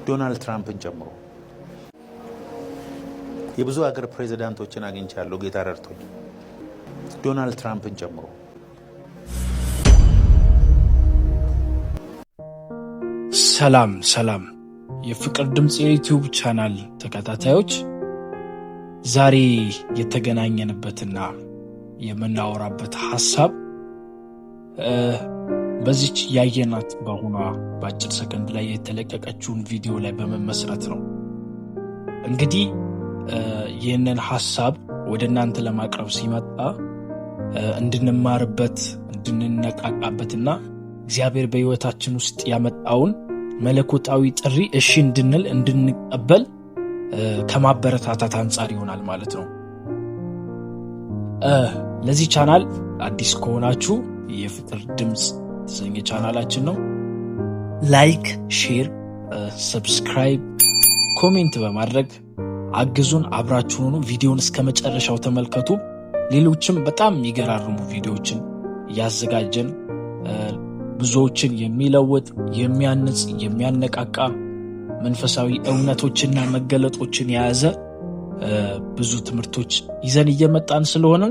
ዶናልድ ትራምፕን ጨምሮ የብዙ ሀገር ፕሬዝዳንቶችን አግኝቻለሁ ጌታ ረድቶኝ። ዶናልድ ትራምፕን ጨምሮ ሰላም የፍቅር ድምጽ የዩቲዩብ ቻናል ተከታታዮች፣ ዛሬ የተገናኘንበትና የምናወራበት ሐሳብ በዚች ያየናት በሆኗ በአጭር ሰከንድ ላይ የተለቀቀችውን ቪዲዮ ላይ በመመስረት ነው። እንግዲህ ይህንን ሐሳብ ወደ እናንተ ለማቅረብ ሲመጣ እንድንማርበት፣ እንድንነቃቃበትና እግዚአብሔር በሕይወታችን ውስጥ ያመጣውን መለኮታዊ ጥሪ እሺ እንድንል እንድንቀበል ከማበረታታት አንጻር ይሆናል ማለት ነው። ለዚህ ቻናል አዲስ ከሆናችሁ የፍቅር ድምጽ የተሰኘ ቻናላችን ነው። ላይክ፣ ሼር፣ ሰብስክራይብ፣ ኮሜንት በማድረግ አግዙን። አብራችሁን ሆኑ። ቪዲዮውን እስከ መጨረሻው ተመልከቱ። ሌሎችም በጣም የሚገራርሙ ቪዲዮዎችን እያዘጋጀን ብዙዎችን የሚለውጥ የሚያንጽ የሚያነቃቃ መንፈሳዊ እውነቶችና መገለጦችን የያዘ ብዙ ትምህርቶች ይዘን እየመጣን ስለሆነ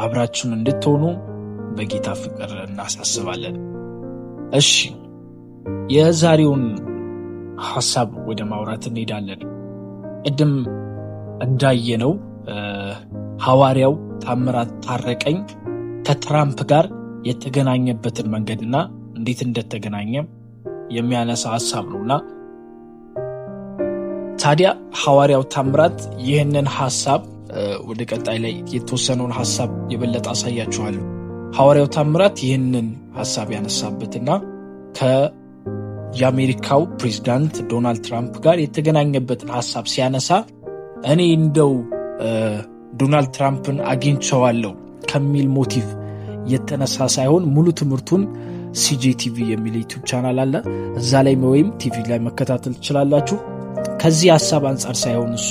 አብራችሁን እንድትሆኑ በጌታ ፍቅር እናሳስባለን። እሺ፣ የዛሬውን ሐሳብ ወደ ማውራት እንሄዳለን። ቅድም እንዳየነው ሐዋርያው ታምራት ታረቀኝ ከትራምፕ ጋር የተገናኘበትን መንገድና እንዴት እንደተገናኘ የሚያነሳ ሐሳብ ነውና ታዲያ ሐዋርያው ታምራት ይህንን ሐሳብ ወደ ቀጣይ ላይ የተወሰነውን ሐሳብ የበለጠ አሳያችኋለሁ። ሐዋርያው ታምራት ይህንን ሐሳብ ያነሳበትና የአሜሪካው ፕሬዝዳንት ዶናልድ ትራምፕ ጋር የተገናኘበትን ሐሳብ ሲያነሳ እኔ እንደው ዶናልድ ትራምፕን አግኝቼዋለሁ ከሚል ሞቲቭ የተነሳ ሳይሆን ሙሉ ትምህርቱን CJTV የሚል ዩቲዩብ ቻናል አለ፣ እዛ ላይ ወይም ቲቪ ላይ መከታተል ትችላላችሁ። ከዚህ ሐሳብ አንጻር ሳይሆን እሱ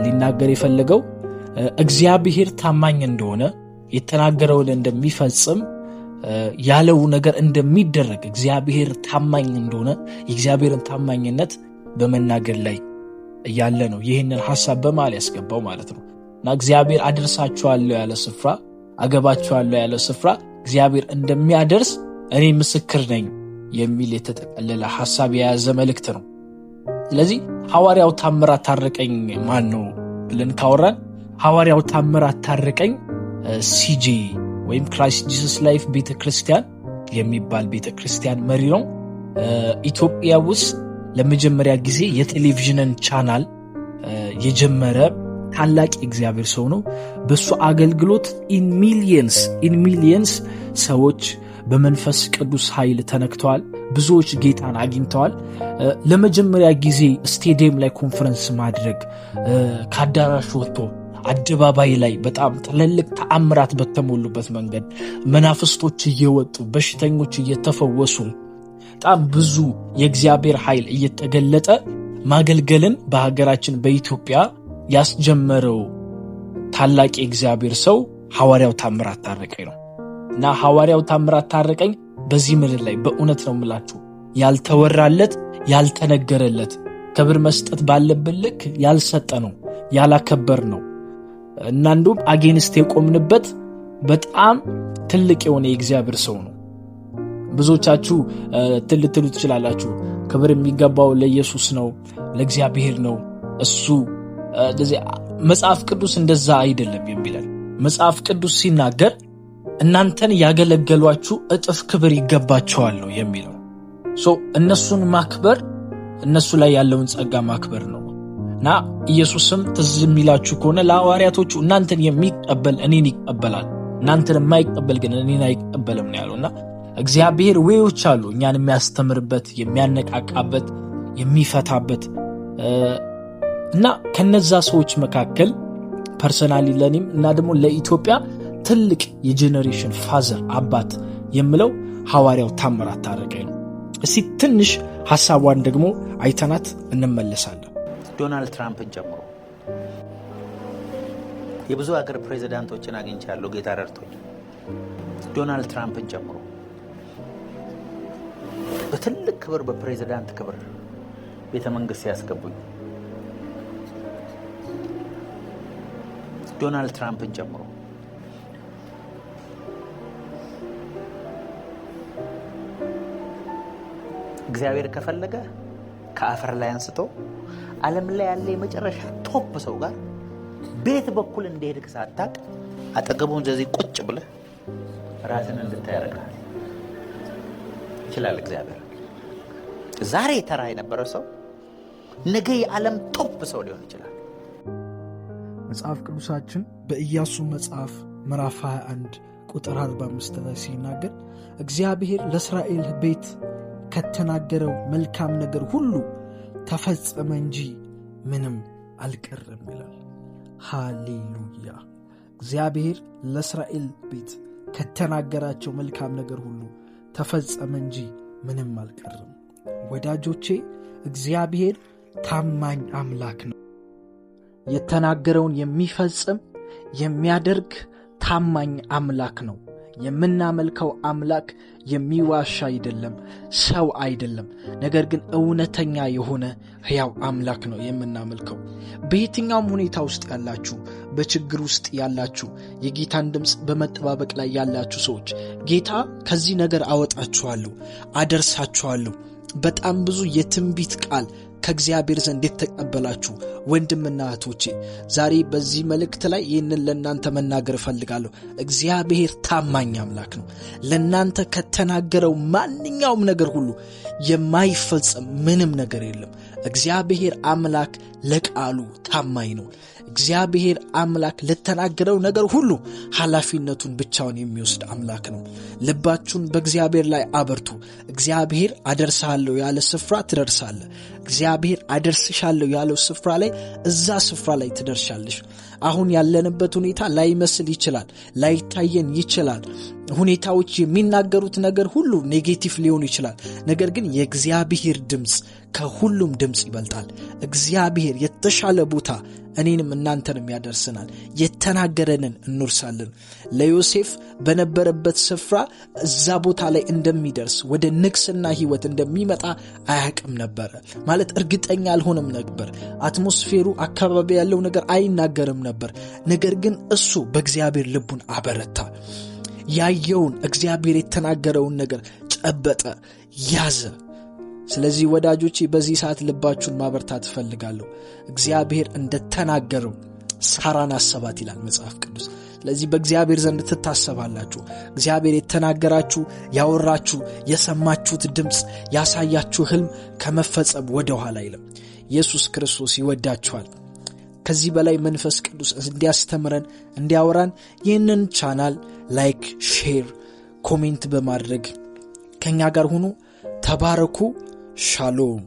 ሊናገር የፈለገው እግዚአብሔር ታማኝ እንደሆነ የተናገረውን እንደሚፈጽም ያለው ነገር እንደሚደረግ እግዚአብሔር ታማኝ እንደሆነ የእግዚአብሔርን ታማኝነት በመናገር ላይ ያለ ነው። ይህንን ሐሳብ በማል ያስገባው ማለት ነው። እና እግዚአብሔር አደርሳችኋለሁ ያለ ስፍራ፣ አገባችኋለሁ ያለ ስፍራ እግዚአብሔር እንደሚያደርስ እኔ ምስክር ነኝ የሚል የተጠቀለለ ሐሳብ የያዘ መልእክት ነው። ስለዚህ ሐዋርያው ታምራት ታረቀኝ ማን ነው ብለን ካወራን ሐዋርያው ታምራት ታረቀኝ CJ ወይም ክራይስት ጂሰስ ላይፍ ቤተክርስቲያን የሚባል ቤተክርስቲያን መሪ ነው። ኢትዮጵያ ውስጥ ለመጀመሪያ ጊዜ የቴሌቪዥንን ቻናል የጀመረ ታላቅ እግዚአብሔር ሰው ነው። በሱ አገልግሎት ኢን ሚሊየንስ ሰዎች በመንፈስ ቅዱስ ኃይል ተነክተዋል። ብዙዎች ጌታን አግኝተዋል። ለመጀመሪያ ጊዜ ስቴዲየም ላይ ኮንፈረንስ ማድረግ፣ ከአዳራሽ ወጥቶ አደባባይ ላይ በጣም ትልልቅ ተአምራት በተሞሉበት መንገድ መናፍስቶች እየወጡ በሽተኞች እየተፈወሱ በጣም ብዙ የእግዚአብሔር ኃይል እየተገለጠ ማገልገልን በሀገራችን በኢትዮጵያ ያስጀመረው ታላቅ የእግዚአብሔር ሰው ሐዋርያው ታምራት ታረቀኝ ነው። እና ሐዋርያው ታምራት ታረቀኝ በዚህ ምድር ላይ በእውነት ነው የምላችሁ ያልተወራለት ያልተነገረለት ክብር መስጠት ባለበት ልክ ያልሰጠ ነው ያላከበር ነው። እና እንዲሁም አጌንስት የቆምንበት በጣም ትልቅ የሆነ የእግዚአብሔር ሰው ነው። ብዙዎቻችሁ ትልትሉ ትችላላችሁ፣ ክብር የሚገባው ለኢየሱስ ነው ለእግዚአብሔር ነው እሱ። መጽሐፍ ቅዱስ እንደዛ አይደለም የሚለን። መጽሐፍ ቅዱስ ሲናገር እናንተን ያገለገሏችሁ እጥፍ ክብር ይገባቸዋል ነው የሚለው። እነሱን ማክበር እነሱ ላይ ያለውን ጸጋ ማክበር ነው። እና ኢየሱስም ትዝ የሚላችሁ ከሆነ ለሐዋርያቶቹ እናንተን የሚቀበል እኔን ይቀበላል፣ እናንተን የማይቀበል ግን እኔን አይቀበልም ነው ያለው። እና እግዚአብሔር ዌዮች አሉ እኛን የሚያስተምርበት፣ የሚያነቃቃበት፣ የሚፈታበት እና ከነዛ ሰዎች መካከል ፐርሰናሊ ለኔም እና ደግሞ ለኢትዮጵያ ትልቅ የጄኔሬሽን ፋዘር አባት የምለው ሐዋርያው ታምራት ታረቀኝ ነው። እስቲ ትንሽ ሐሳቧን ደግሞ አይተናት እንመለሳለን። ዶናልድ ትራምፕን ጨምሮ የብዙ ሀገር ፕሬዝዳንቶችን አግኝቻለሁ ጌታ ረድቶኝ። ዶናልድ ትራምፕን ጨምሮ በትልቅ ክብር፣ በፕሬዝዳንት ክብር ቤተ መንግስት ያስገቡኝ ዶናልድ ትራምፕን ጨምሮ እግዚአብሔር ከፈለገ ከአፈር ላይ አንስቶ ዓለም ላይ ያለ የመጨረሻ ቶፕ ሰው ጋር ቤት በኩል እንደሄድክ ሳታቅ አጠገቡን እንደዚህ ቁጭ ብለህ ራስን እንድታይ ያደርጋል ይችላል እግዚአብሔር። ዛሬ ተራ የነበረ ሰው ነገ የዓለም ቶፕ ሰው ሊሆን ይችላል። መጽሐፍ ቅዱሳችን በኢያሱ መጽሐፍ ምዕራፍ 21 ቁጥር 45 ላይ ሲናገር እግዚአብሔር ለእስራኤል ቤት ከተናገረው መልካም ነገር ሁሉ ተፈጸመ እንጂ ምንም አልቀረም ይላል። ሃሌሉያ! እግዚአብሔር ለእስራኤል ቤት ከተናገራቸው መልካም ነገር ሁሉ ተፈጸመ እንጂ ምንም አልቀረም። ወዳጆቼ እግዚአብሔር ታማኝ አምላክ ነው። የተናገረውን የሚፈጽም የሚያደርግ ታማኝ አምላክ ነው። የምናመልከው አምላክ የሚዋሽ አይደለም፣ ሰው አይደለም። ነገር ግን እውነተኛ የሆነ ሕያው አምላክ ነው የምናመልከው። በየትኛውም ሁኔታ ውስጥ ያላችሁ፣ በችግር ውስጥ ያላችሁ፣ የጌታን ድምፅ በመጠባበቅ ላይ ያላችሁ ሰዎች ጌታ ከዚህ ነገር አወጣችኋለሁ፣ አደርሳችኋለሁ። በጣም ብዙ የትንቢት ቃል ከእግዚአብሔር ዘንድ የተቀበላችሁ ወንድምና እህቶቼ ዛሬ በዚህ መልእክት ላይ ይህንን ለእናንተ መናገር እፈልጋለሁ። እግዚአብሔር ታማኝ አምላክ ነው። ለእናንተ ከተናገረው ማንኛውም ነገር ሁሉ የማይፈጸም ምንም ነገር የለም። እግዚአብሔር አምላክ ለቃሉ ታማኝ ነው። እግዚአብሔር አምላክ ለተናገረው ነገር ሁሉ ኃላፊነቱን ብቻውን የሚወስድ አምላክ ነው። ልባችሁን በእግዚአብሔር ላይ አበርቱ። እግዚአብሔር አደርሳለሁ ያለ ስፍራ ትደርሳለህ። እግዚአብሔር አደርስሻለሁ ያለው ስፍራ ላይ እዛ ስፍራ ላይ ትደርሻለሽ። አሁን ያለንበት ሁኔታ ላይመስል ይችላል፣ ላይታየን ይችላል። ሁኔታዎች የሚናገሩት ነገር ሁሉ ኔጌቲቭ ሊሆን ይችላል። ነገር ግን የእግዚአብሔር ድምፅ ከሁሉም ድምፅ ይበልጣል። እግዚአብሔር የተሻለ ቦታ እኔንም እናንተንም ያደርሰናል። የተናገረንን እንወርሳለን። ለዮሴፍ በነበረበት ስፍራ እዛ ቦታ ላይ እንደሚደርስ ወደ ንግስና ህይወት እንደሚመጣ አያውቅም ነበር። ማለት እርግጠኛ አልሆነም ነበር። አትሞስፌሩ አካባቢ ያለው ነገር አይናገርም ነበር። ነገር ግን እሱ በእግዚአብሔር ልቡን አበረታ። ያየውን እግዚአብሔር የተናገረውን ነገር ጨበጠ፣ ያዘ። ስለዚህ ወዳጆቼ በዚህ ሰዓት ልባችሁን ማበርታት እፈልጋለሁ። እግዚአብሔር እንደተናገረው ሳራን አሰባት ይላል መጽሐፍ ቅዱስ። ስለዚህ በእግዚአብሔር ዘንድ ትታሰባላችሁ። እግዚአብሔር የተናገራችሁ፣ ያወራችሁ፣ የሰማችሁት ድምፅ፣ ያሳያችሁ ህልም ከመፈጸም ወደ ኋላ አይልም። ኢየሱስ ክርስቶስ ይወዳችኋል። ከዚህ በላይ መንፈስ ቅዱስ እንዲያስተምረን እንዲያወራን ይህንን ቻናል ላይክ፣ ሼር፣ ኮሜንት በማድረግ ከኛ ጋር ሁኑ። ተባረኩ። ሻሎም